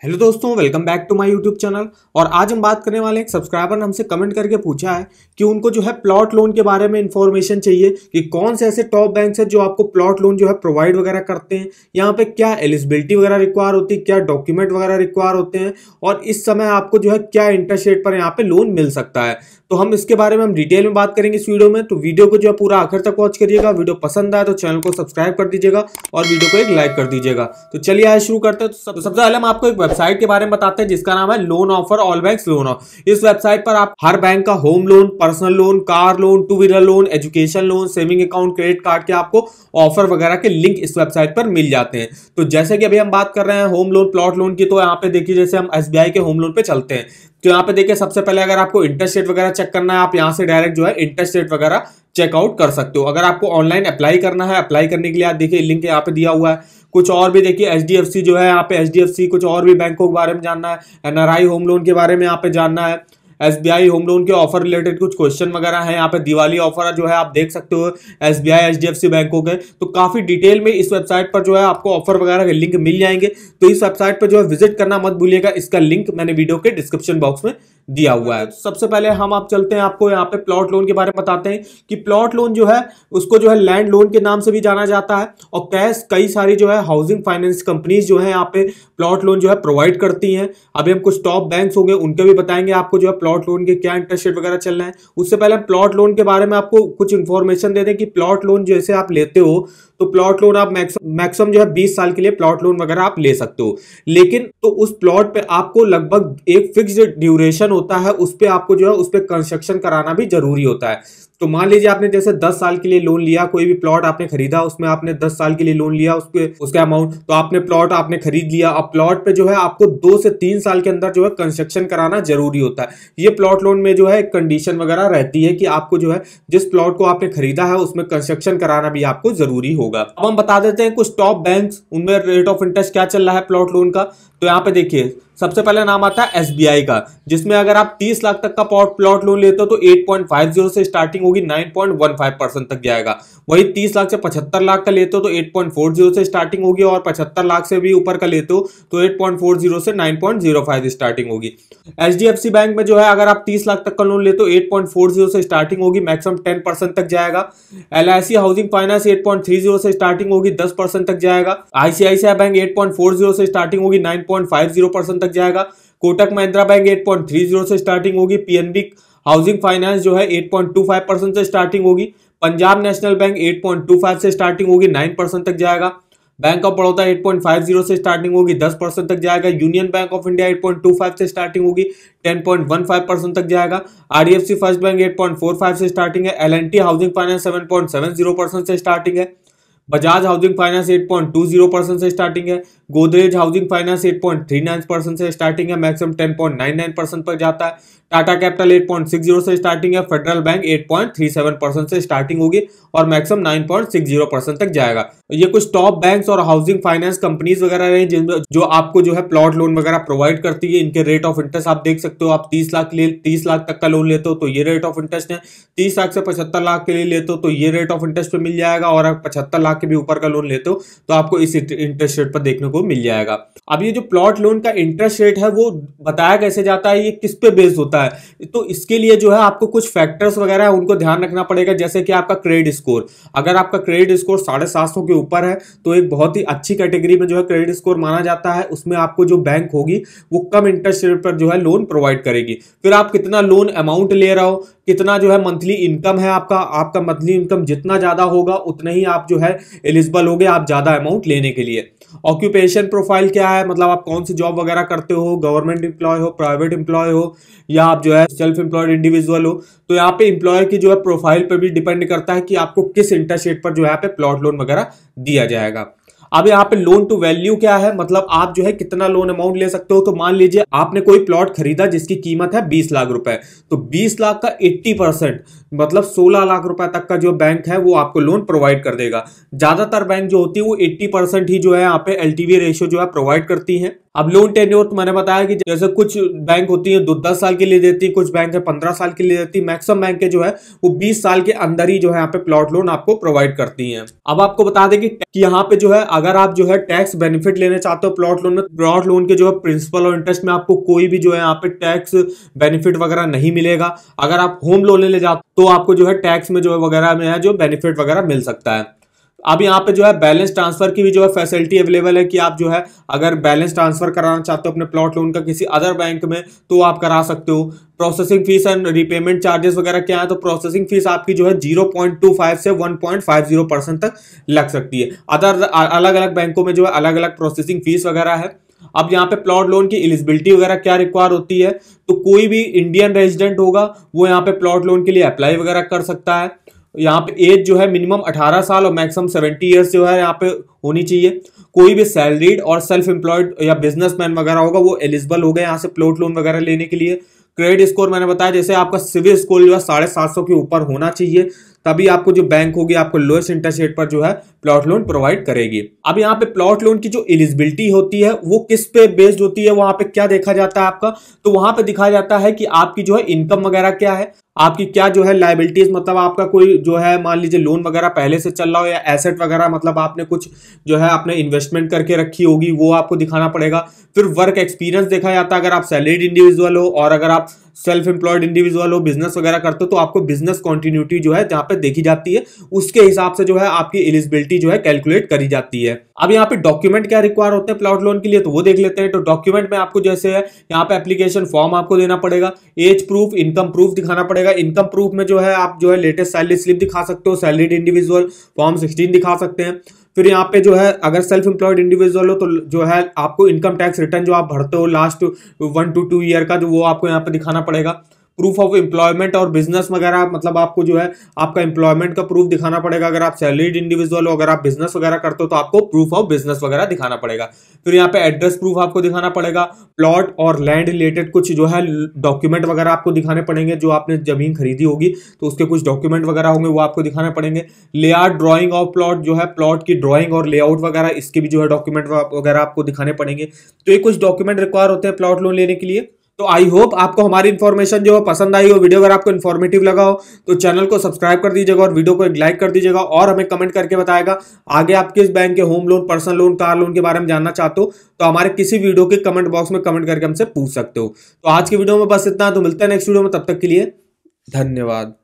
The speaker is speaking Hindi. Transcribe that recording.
हेलो दोस्तों, welcome back to my YouTube channel. और आज हम बात करने वाले हैं, एक सब्सक्राइबर ने हमसे कमेंट करके पूछा है कि उनको जो है प्लॉट लोन के बारे में इंफॉर्मेशन चाहिए कि कौन से ऐसे टॉप बैंक्स हैं जो आपको प्लॉट लोन जो है प्रोवाइड वगैरह करते हैं, यहाँ पे क्या एलिजिबिलिटी वगैरह रिक्वायर होती है, क्या डॉक्यूमेंट वगैरह रिक्वायर होते हैं और इस समय आपको जो है क्या इंटरेस्ट रेट पर यहाँ पे लोन मिल सकता है। तो हम इसके बारे में डिटेल में बात करेंगे इस वीडियो में। तो वीडियो को जो है पूरा आखिर तक वॉच करिएगा। वीडियो पसंद आए तो चैनल को सब्सक्राइब कर दीजिएगा और वीडियो को एक लाइक कर दीजिएगा। तो चलिए आज शुरू करते हैं। तो सबसे पहले हम आपको एक वेबसाइट के बारे में बताते हैं जिसका नाम है loan offer all banks loan of. इस वेबसाइट पर आप हर बैंक का home loan, personal loan, car loan, two wheeler loan, education loan, saving account, credit card के आपको ऑफर वगैरह के लिंक इस वेबसाइट पर मिल जाते हैं। तो जैसे कि अभी हम बात कर रहे हैं होम लोन, प्लॉट लोन की, तो यहाँ पे देखिए जैसे हम एसबीआई के होम लोन पे चलते हैं तो यहाँ पे देखिए सबसे पहले अगर आपको इंटरेस्ट रेट वगैरह चेक करना है, आप यहाँ से डायरेक्ट जो है इंटरेस्ट रेट वगैरह चेकआउट कर सकते हो। अगर आपको ऑनलाइन अप्लाई करना है, अप्लाई करने के लिए आप देखिए लिंक यहाँ पे दिया हुआ है। कुछ और भी देखिए एचडीएफसी जो है, यहाँ पे एचडीएफसी, कुछ और भी बैंकों के बारे में जानना है, एनआरआई होम लोन के बारे में यहाँ पे जानना है, एसबीआई होम लोन के ऑफर रिलेटेड कुछ क्वेश्चन वगैरह है। यहाँ पे दिवाली ऑफर जो है आप देख सकते हो एसबीआई एचडीएफसी बैंकों के। तो काफी डिटेल में इस वेबसाइट पर जो है आपको ऑफर वगैरह के लिंक मिल जाएंगे। तो इस वेबसाइट पर जो है विजिट करना मत भूलिएगा। इसका लिंक मैंने वीडियो के डिस्क्रिप्शन बॉक्स में दिया हुआ है। सबसे पहले हम आप चलते हैं, आपको यहाँ पे प्लॉट लोन के बारे में बताते हैं कि प्लॉट लोन जो है उसको जो है लैंड लोन के नाम से भी जाना जाता है। और कई सारी जो है हाउसिंग फाइनेंस कंपनीज जो है यहाँ पे प्लॉट लोन जो है प्रोवाइड करती हैं। अभी हम कुछ टॉप बैंक्स होंगे उनके भी बताएंगे आपको जो है प्लॉट लोन के क्या इंटरेस्ट रेट वगैरह चल रहे हैं। उससे पहले हम प्लॉट लोन के बारे में आपको कुछ इंफॉर्मेशन दे दें कि प्लॉट लोन जैसे आप लेते हो तो प्लॉट लोन आप मैक्सिमम जो है 20 साल के लिए प्लॉट लोन वगैरह आप ले सकते हो। लेकिन तो उस प्लॉट पे आपको लगभग एक फिक्स्ड ड्यूरेशन होता है, उस पे आपको जो है उस पे कंस्ट्रक्शन कराना भी जरूरी होता है। तो मान लीजिए आपने जैसे 10 साल के लिए लोन लिया, कोई भी प्लॉट आपने खरीदा, उसमें आपने 10 साल के लिए लोन लिया, उसका अमाउंट, तो आपने प्लॉट आपने खरीद लिया। अब प्लॉट पे जो है आपको 2 से 3 साल के अंदर जो है कंस्ट्रक्शन कराना जरूरी होता है। ये प्लॉट लोन में जो है एक कंडीशन वगैरह रहती है कि आपको जो है जिस प्लॉट को आपने खरीदा है उसमें कंस्ट्रक्शन कराना भी आपको जरूरी होगा। अब हम बता देते हैं कुछ टॉप बैंक्स, उनमें रेट ऑफ इंटरेस्ट क्या चल रहा है प्लॉट लोन का। तो यहाँ पे देखिए सबसे पहले नाम आता है एसबीआई का, जिसमें अगर आप 30 लाख तक का प्लॉट लोन लेते हो तो 8.50 से स्टार्टिंग होगी, 9.15% तक जाएगा। वही 30 लाख से 75 लाख का लेते हो तो 8.40 से स्टार्टिंग होगी, और 75 लाख से भी ऊपर का लेते हो तो 8.40 से 9.05 स्टार्टिंग होगी। एचडीएफसी बैंक में जो है अगर आप 30 लाख तक का लोन लेते हो 8.40 से स्टार्टिंग होगी, मैक्सिमम 10% तक जाएगा। एलआईसी हाउसिंग फाइनेंस 8.30 से स्टार्टिंग होगी, 10% तक जाएगा। आईसीआईसीआई बैंक 8.40 से स्टार्टिंग होगी, 9.50% तक जाएगा। कोटक महिंद्रा बैंक 8.30 से स्टार्टिंग होगी। पीएनबी हाउसिंग फाइनेंस जो है 8.25% से स्टार्टिंग होगी। पंजाब नेशनल बैंक 8.25 से स्टार्टिंग होगी, 9% तक जाएगा। बैंक ऑफ बड़ौदा 8.50 से स्टार्टिंग होगी, 10% तक जाएगा। यूनियन बैंक ऑफ इंडिया 8.25 से स्टार्टिंग होगी, 10.15% तक जाएगा। आरडीएफसी फर्स्ट बैंक 8.45 से स्टार्टिंग है। एलएनटी हाउसिंग फाइनेंस 7.70% से स्टार्टिंग है। बजाज हाउसिंग फाइनेंस 8.20% से स्टार्टिंग है। गोदरेज हाउसिंग फाइनेंस 8.39% से स्टार्टिंग है, मैक्सिमम 10.99% पर जाता है। टाटा कैपिटल 8.60 से स्टार्टिंग है। फेडरल बैंक 8.37% से स्टार्टिंग होगी और मैक्सिमम 9.60% तक जाएगा। ये कुछ टॉप बैंक्स और हाउसिंग फाइनेंस कंपनीज वगैरह रहे जिनमें जो आपको जो है प्लॉट लोन वगैरह प्रोवाइड करती है। इनके रेट ऑफ इंटरेस्ट आप देख सकते हो। आप 30 लाख तक का लोन लेते हो तो ये रेट ऑफ इंटरेस्ट है। 30 लाख से 75 लाख के लिए लेते हो तो ये रेट ऑफ इंटरेस्ट पे मिल जाएगा, और आप 75 लाख के भी ऊपर का लोन लेते हो तो आपको इस इंटरेस्ट रेट पर देखने को मिल जाएगा। अब ये जो प्लॉट लोन का इंटरेस्ट रेट है वो बताया कैसे जाता है, ये किस पे बेस्ड होता है, तो इसके लिए जो है आपको कुछ फैक्टर्स वगैरह है उनको ध्यान रखना पड़ेगा। जैसे कि आपका क्रेडिट स्कोर, अगर आपका क्रेडिट स्कोर 750 के ऊपर है तो एक बहुत ही अच्छी कैटेगरी में जो है क्रेडिट स्कोर माना जाता है। उसमें आपको जो बैंक होगी वो कम इंटरेस्ट रेट पर जो है लोन प्रोवाइड करेगी। फिर आप कितना लोन अमाउंट ले रहे हो, कितना जो है मंथली इनकम है आपका मंथली इनकम जितना ज्यादा होगा उतना ही आप जो है एलिजिबल होगे आप ज्यादा अमाउंट लेने के लिए। ऑक्यूपेशन प्रोफाइल क्या है, मतलब आप कौन सी जॉब वगैरह करते हो, गवर्नमेंट एम्प्लॉय हो, प्राइवेट एम्प्लॉय हो, या आप जो है सेल्फ एम्प्लॉयड इंडिविजुअल हो। तो यहाँ पे एम्प्लॉयर की जो है प्रोफाइल पर भी डिपेंड करता है कि आपको किस इंटरेस्ट रेट पर जो है यहाँ पे प्लॉट लोन वगैरह दिया जाएगा। अब यहाँ पे लोन टू वैल्यू क्या है, मतलब आप जो है कितना लोन अमाउंट ले सकते हो। तो मान लीजिए आपने कोई प्लॉट खरीदा जिसकी कीमत है 20 लाख रुपए, तो 20 लाख का 80% मतलब 16 लाख रुपए तक का जो बैंक है वो आपको लोन प्रोवाइड कर देगा। ज्यादातर बैंक जो होती है वो 80% ही जो है यहाँ पे एलटीवी रेशियो जो है प्रोवाइड करती है। अब लोन टेन्योर तो मैंने बताया कि जैसे कुछ बैंक होती है 10 साल के लिए देती है, कुछ बैंक है 15 साल के लिए देती है, मैक्सिमम बैंक जो है वो 20 साल के अंदर ही जो है यहाँ पे प्लॉट लोन आपको प्रोवाइड करती हैं। अब आपको बता दें कि यहाँ पे जो है अगर आप जो है टैक्स बेनिफिट लेने चाहते हो प्लॉट लोन में, प्लॉट लोन के जो है प्रिंसिपल और इंटरेस्ट में आपको कोई भी जो है यहाँ पे टैक्स बेनिफिट वगैरह नहीं मिलेगा। अगर आप होम लोन लेने जाते तो आपको जो है टैक्स में जो है वगैरह में है जो बेनिफिट वगैरह मिल सकता है। अब यहाँ पे जो है बैलेंस ट्रांसफर की भी जो है फैसिलिटी अवेलेबल है कि आप जो है अगर बैलेंस ट्रांसफर कराना चाहते हो अपने प्लॉट लोन का किसी अदर बैंक में तो आप करा सकते हो। Processing fees and repayment charges वगैरह क्या है, तो प्रोसेसिंग फीस आपकी जो है 0.25 से 1.50% तक लग सकती है। अदर अलग अलग बैंकों में जो है अलग अलग प्रोसेसिंग फीस वगैरह है। अब यहाँ पे प्लॉट लोन की एलिजिबिलिटी वगैरह क्या रिक्वायर होती है, तो कोई भी इंडियन रेजिडेंट होगा वो यहाँ पे प्लॉट लोन के लिए अप्लाई वगैरह कर सकता है। यहाँ पे एज जो है मिनिमम 18 साल और मैक्सिमम 70 ईयर्स जो है यहाँ पे होनी चाहिए। कोई भी सैलरीड और सेल्फ एम्प्लॉयड या बिजनेसमैन वगैरह होगा वो एलिजिबल हो गए यहाँ से प्लॉट लोन वगैरह लेने के लिए। क्रेडिट स्कोर मैंने बताया जैसे आपका सिविल स्कोर जो है 750 के ऊपर होना चाहिए, तभी आपको जो बैंक होगी आपको लोएस्ट इंटरेस्ट रेट पर जो है प्लॉट लोन प्रोवाइड करेगी। अब यहाँ पे प्लॉट लोन की जो एलिजिबिलिटी होती है वो किस पे बेस्ड होती है, वहां पे क्या देखा जाता है आपका, तो वहां पे दिखाया जाता है कि आपकी जो है इनकम वगैरह क्या है, आपकी क्या जो है लायबिलिटीज, मतलब आपका कोई जो है मान लीजिए लोन वगैरह पहले से चल रहा हो या एसेट वगैरह मतलब आपने कुछ जो है आपने इन्वेस्टमेंट करके रखी होगी वो आपको दिखाना पड़ेगा। फिर वर्क एक्सपीरियंस देखा जाता है, अगर आप सैलरीड इंडिविजुअल हो और अगर आप सेल्फ एम्प्लॉयड इंडिविजुअल हो बिजनेस वगैरह करते हो तो आपको बिजनेस कॉन्टिन्यूटी जो है जहां पे देखी जाती है उसके हिसाब से जो है आपकी एलिजिबिलिटी जो है कैलकुलेट करी जाती है। अब यहाँ पे डॉक्यूमेंट क्या रिक्वायर होते हैं प्लॉट लोन के लिए तो वो देख लेते हैं। तो डॉक्यूमेंट में आपको जैसे है यहाँ पे एप्लीकेशन फॉर्म आपको देना पड़ेगा, एज प्रूफ, इनकम प्रूफ दिखाना पड़ेगा। इनकम प्रूफ में जो है आप जो है लेटेस्ट सैलरी स्लिप दिखा सकते हो, सैलरीड इंडिविजुअल फॉर्म 16 दिखा सकते हैं। फिर यहाँ पे जो है अगर सेल्फ एम्प्लॉयड इंडिविजुअल हो तो जो है आपको इनकम टैक्स रिटर्न जो आप भरते हो लास्ट 1 to 2 ईयर का जो वो आपको यहाँ पे दिखाना पड़ेगा। प्रूफ ऑफ एम्प्लॉयमेंट और बिजनेस वगैरह मतलब आपको जो है आपका एम्प्लॉयमेंट का प्रूफ दिखाना पड़ेगा। अगर आप सैलरीड इंडिविजुअल हो, अगर आप बिजनेस वगैरह करते हो तो आपको प्रूफ ऑफ बिजनेस वगैरह दिखाना पड़ेगा। फिर यहाँ पे एड्रेस प्रूफ आपको दिखाना पड़ेगा। प्लॉट और लैंड रिलेटेड कुछ जो है डॉक्यूमेंट वगैरह आपको दिखाने पड़ेंगे, जो आपने जमीन खरीदी होगी तो उसके कुछ डॉक्यूमेंट वगैरह होंगे वो आपको दिखाने पड़ेंगे। लेआउट ड्राइंग ऑफ प्लॉट जो है प्लॉट की ड्राइंग और लेआउट वगैरह इसके भी जो है डॉक्यूमेंट वगैरह आपको दिखाने पड़ेंगे। तो ये कुछ डॉक्यूमेंट रिक्वायर होते हैं प्लॉट लोन लेने के लिए। तो आई होप आपको हमारी इन्फॉर्मेशन जो है पसंद आई हो, वीडियो अगर आपको इन्फॉर्मेटिव लगा हो तो चैनल को सब्सक्राइब कर दीजिएगा और वीडियो को एक लाइक कर दीजिएगा और हमें कमेंट करके बताएगा आगे आप किस बैंक के home loan, personal loan, car loan के बारे में जानना चाहते हो तो हमारे किसी वीडियो के कमेंट बॉक्स में कमेंट करके हमसे पूछ सकते हो। तो आज की वीडियो में बस इतना, तो मिलते हैं नेक्स्ट वीडियो में, तब तक के लिए धन्यवाद।